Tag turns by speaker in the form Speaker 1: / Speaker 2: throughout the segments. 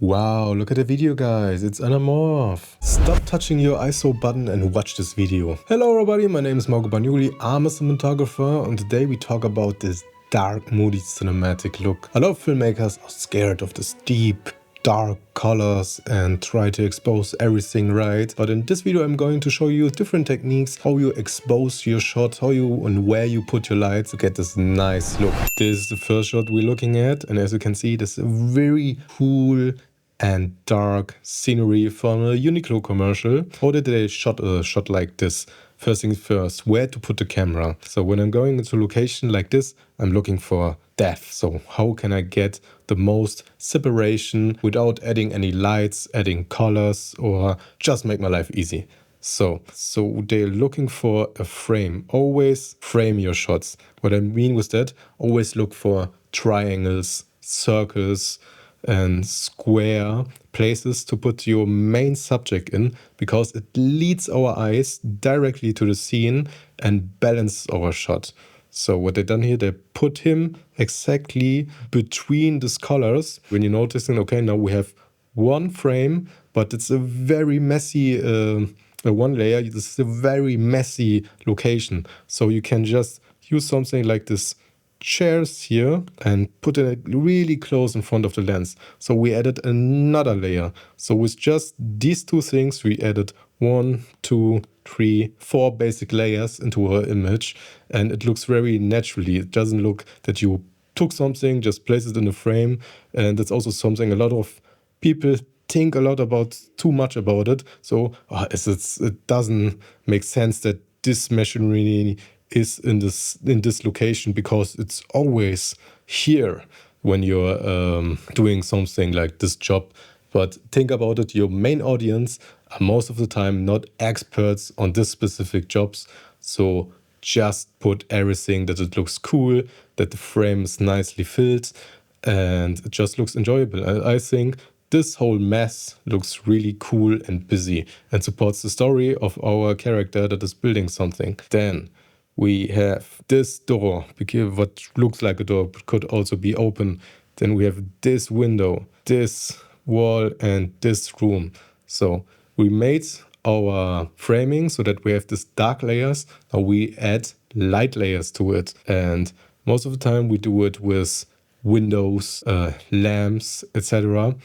Speaker 1: Wow, look at the video guys, it's anamorph. Stop touching your ISO button and watch this video. Hello everybody, my name is Marco Bagnoli, I'm a cinematographer, and today we talk about this dark, moody cinematic look. A lot of filmmakers are scared of this deep, dark colors and try to expose everything right. But in this video I'm going to show you different techniques, how you expose your shot, how you and where you put your lights to get this nice look. This is the first shot we're looking at, and as you can see, this is a very cool and dark scenery from a Uniqlo commercial. How did they shot a shot like this? First things first, where to put the camera. So when I'm going into a location like this, I'm looking for depth. So how can I get the most separation without adding any lights, adding colors, or just make my life easy? So they're looking for a frame. Always frame your shots. What I mean with that, always look for triangles, circles, and square places to put your main subject in, because it leads our eyes directly to the scene and balance our shot. So what they done here, they put him exactly between these colors. When you're noticing, okay, now we have one frame, but it's a very messy one layer. This is a very messy location. So you can just use something like this chairs here and put it really close in front of the lens. So we added another layer. So with just these two things, we added 1, 2, 3, 4 basic layers into our image, and it looks very naturally. It doesn't look that you took something, just placed it in a frame. And that's also something a lot of people think a lot about, too much about it. So it doesn't make sense that this machinery is in this location, because it's always here when you're doing something like this job. But think about it, your main audience are most of the time not experts on this specific jobs. So just put everything that it looks cool, that the frame is nicely filled, and it just looks enjoyable. I think this whole mess looks really cool and busy and supports the story of our character that is building something. Then we have this door, because what looks like a door could also be open. Then we have this window, this wall, and this room. So we made our framing so that we have these dark layers. Now we add light layers to it. And most of the time we do it with windows, lamps, etc.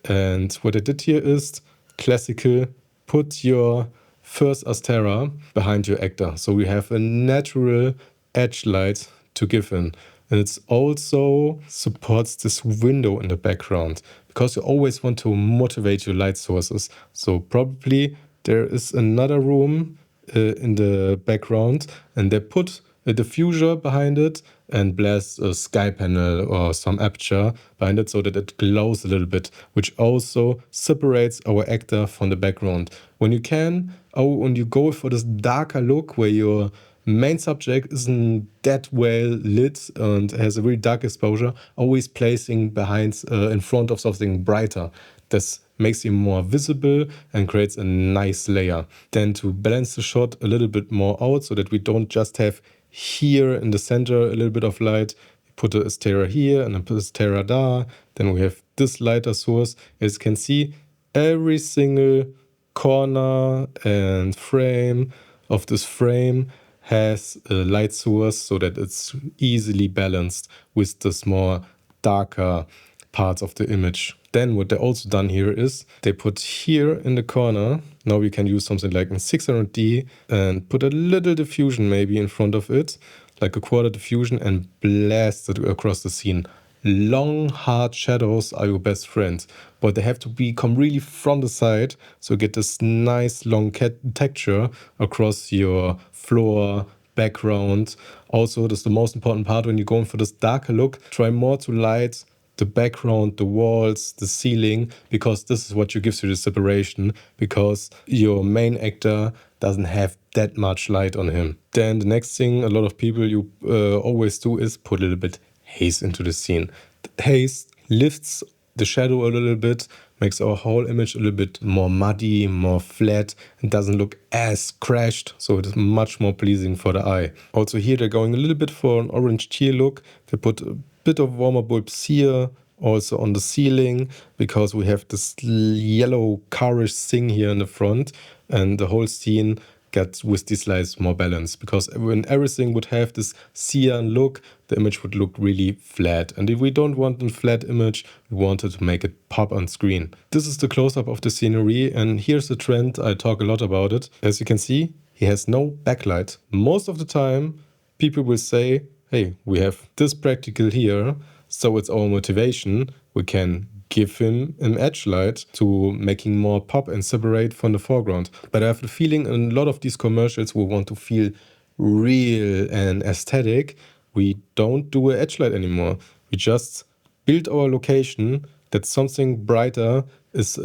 Speaker 1: And what I did here is classical, put your first Astera behind your actor. So we have a natural edge light to give in. And it also supports this window in the background, because you always want to motivate your light sources. So probably there is another room in the background, and they put a diffuser behind it and blast a sky panel or some aperture behind it so that it glows a little bit, which also separates our actor from the background. When you can, when you go for this darker look where your main subject isn't that well lit and has a really dark exposure, always placing behind, in front of something brighter. This makes him more visible and creates a nice layer. Then to balance the shot a little bit more out, so that we don't just have here in the center a little bit of light, put a Astera here and then put a Astera there. Then we have this lighter source. As you can see, every single corner and frame of this frame has a light source, so that it's easily balanced with this more darker parts of the image. Then what they also done here is they put here in the corner, now we can use something like in 600D and put a little diffusion maybe in front of it, like a quarter diffusion, and blast it across the scene. Long, hard shadows are your best friends, but they have to come really from the side, so you get this nice long texture across your floor, background. Also, that's the most important part when you're going for this darker look. Try more to light the background, the walls, the ceiling, because this is what gives you the separation, because your main actor doesn't have that much light on him. Then the next thing a lot of people you always do is put a little bit haze into the scene. The haze lifts the shadow a little bit, makes our whole image a little bit more muddy, more flat, and doesn't look as crashed, so it is much more pleasing for the eye. Also here they're going a little bit for an orange teal look. They put a bit of warmer bulbs here, also on the ceiling, because we have this yellow carish thing here in the front, and the whole scene gets with these lights more balanced, because when everything would have this cyan look, the image would look really flat. And if we don't want a flat image, we wanted to make it pop on screen. This is the close-up of the scenery, and here's the trend. I talk a lot about it. As you can see, he has no backlight. Most of the time, people will say, hey, we have this practical here, so it's our motivation. We can give him an edge light to making more pop and separate from the foreground. But I have the feeling in a lot of these commercials we want to feel real and aesthetic. We don't do an edge light anymore. We just build our location that something brighter is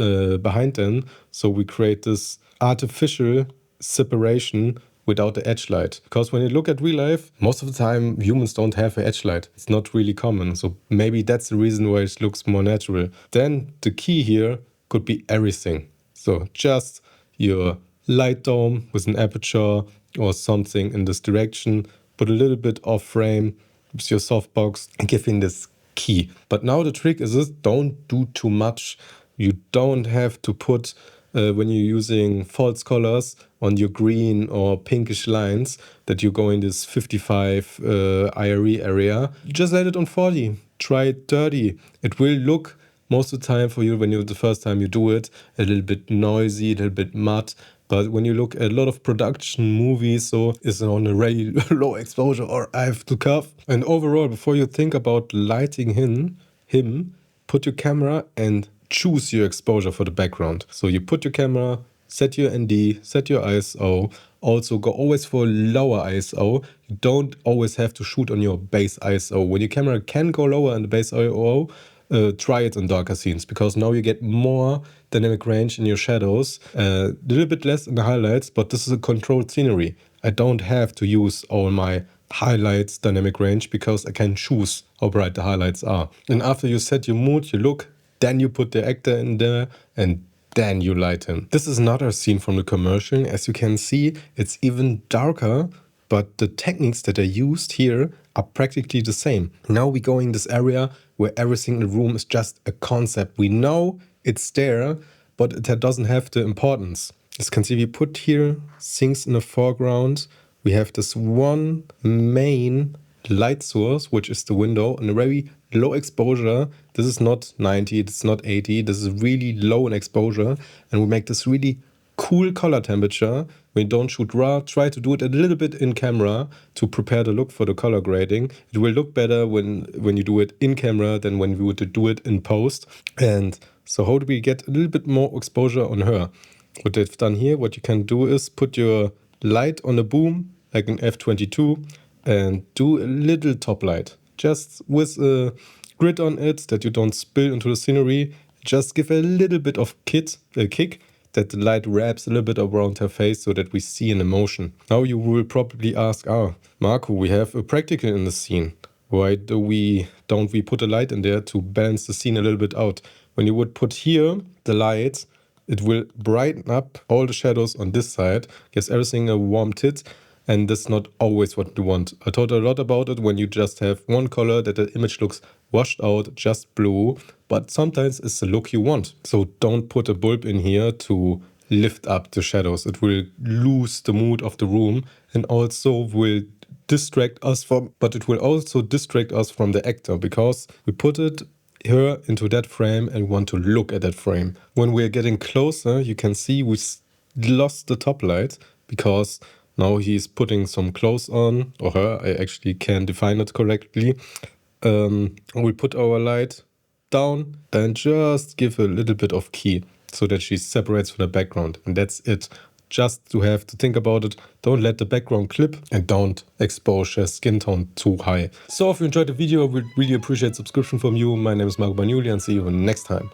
Speaker 1: behind them. So we create this artificial separation without the edge light. Because when you look at real life, most of the time humans don't have an edge light. It's not really common. So maybe that's the reason why it looks more natural. Then the key here could be everything. So just your light dome with an aperture or something in this direction. Put a little bit off frame with your softbox and give in this key. But now the trick is this: don't do too much. You don't have to put when you're using false colors on your green or pinkish lines that you go in this 55 IRE area. Just let it on 40. Try it 30. It will look most of the time for you when you're the first time you do it a little bit noisy, a little bit matte. But when you look at a lot of production movies, so it's on a really low exposure or I have to cuff. And overall, before you think about lighting him, put your camera and choose your exposure for the background. So you put your camera, set your ND, set your ISO. Also go always for lower ISO. You don't always have to shoot on your base ISO. When your camera can go lower in the base ISO, try it in darker scenes, because now you get more dynamic range in your shadows, a little bit less in the highlights, but this is a controlled scenery. I don't have to use all my highlights dynamic range because I can choose how bright the highlights are. And after you set your mood, your look, then you put the actor in there and then you light him. This is another scene from the commercial. As you can see, it's even darker, but the techniques that are used here are practically the same. Now we go in this area where everything in the room is just a concept. We know it's there, but it doesn't have the importance. As you can see, we put here things in the foreground. We have this one main light source, which is the window, and a very low exposure. This is not 90, it's not 80, this is really low in exposure, and we make this really cool color temperature. When you don't shoot raw, try to do it a little bit in camera to prepare the look for the color grading. It will look better when you do it in camera than when we would do it in post. And so how do we get a little bit more exposure on her? What they've done here, what you can do is put your light on a boom, like an f22, and do a little top light. Just with a grid on it that you don't spill into the scenery. Just give a little bit of kick that the light wraps a little bit around her face so that we see an emotion. Now you will probably ask, Marco, we have a practical in the scene. Why don't we put a light in there to balance the scene a little bit out? When you would put here the lights, it will brighten up all the shadows on this side, gives everything a warm tint, and that's not always what you want. I talked a lot about it when you just have one color that the image looks washed out, just blue, but sometimes it's the look you want. So don't put a bulb in here to lift up the shadows. It will lose the mood of the room and also will distract us from the actor, because we put her into that frame and want to look at that frame. When we're getting closer, you can see we lost the top light because now he's putting some clothes on, or her, I actually can't define it correctly. We put our light down and just give a little bit of key so that she separates from the background, and that's it. Just to have to think about it. Don't let the background clip and don't expose her skin tone too high. So if you enjoyed the video, I would really appreciate subscription from you. My name is Marco Bagnoli and see you next time.